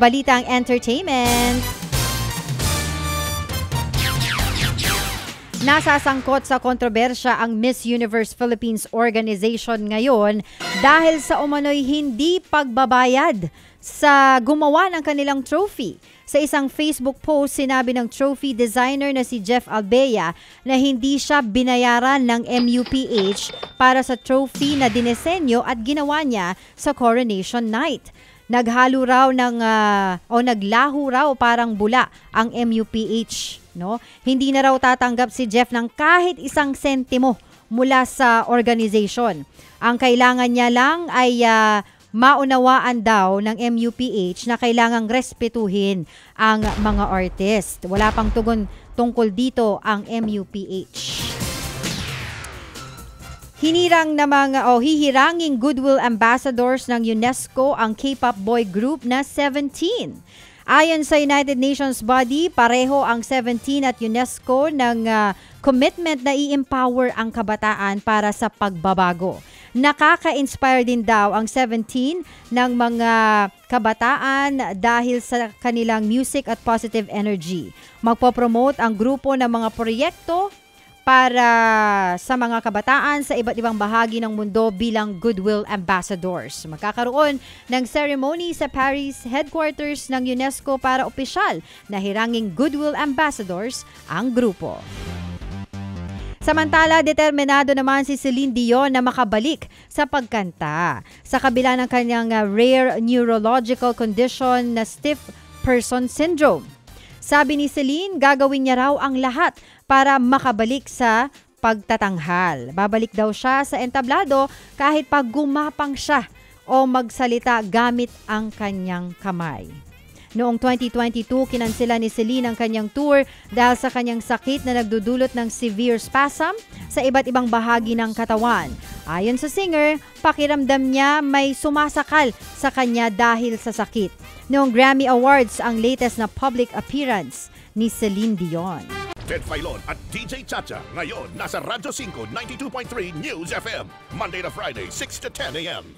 Balitang entertainment. Nasasangkot sa kontrobersya ang Miss Universe Philippines organization ngayon dahil sa umano'y hindi pagbabayad sa gumawa ng kanilang trophy. Sa isang Facebook post, sinabi ng trophy designer na si Jeff Albea na hindi siya binayaran ng MUPH para sa trophy na dinesenyo at ginawa niya sa Coronation Night. Naglaho raw parang bula ang MUPH, no? Hindi na raw tatanggap si Jeff ng kahit isang sentimo mula sa organization. Ang kailangan niya lang ay maunawaan daw ng MUPH na kailangang respetuhin ang mga artist. Wala pang tugon tungkol dito ang MUPH. Hihiranging Goodwill Ambassadors ng UNESCO ang K-pop boy group na 17. Ayon sa United Nations body, pareho ang 17 at UNESCO ng commitment na i-empower ang kabataan para sa pagbabago. Nakaka-inspire din daw ang 17 ng mga kabataan dahil sa kanilang music at positive energy. Magpo-promote ang grupo ng mga proyekto para sa mga kabataan sa iba't ibang bahagi ng mundo bilang Goodwill Ambassadors. Magkakaroon ng ceremony sa Paris headquarters ng UNESCO para opisyal na hiranging Goodwill Ambassadors ang grupo. Samantala, determinado naman si Celine Dion na makabalik sa pagkanta sa kabila ng kanyang rare neurological condition na stiff person syndrome. Sabi ni Celine, gagawin niya raw ang lahat para makabalik sa pagtatanghal. Babalik daw siya sa entablado kahit pag gumapang siya o magsalita gamit ang kanyang kamay. Noong 2022, kinansela ni Celine ang kanyang tour dahil sa kanyang sakit na nagdudulot ng severe spasm sa iba't ibang bahagi ng katawan. Ayon sa singer, pakiramdam niya may sumasakal sa kanya dahil sa sakit. Noong Grammy Awards, ang latest na public appearance ni Celine Dion. Ted Filon at DJ Chacha ngayon nasa Radyo 5 92.3 News FM Monday to Friday 6 to 10 a.m.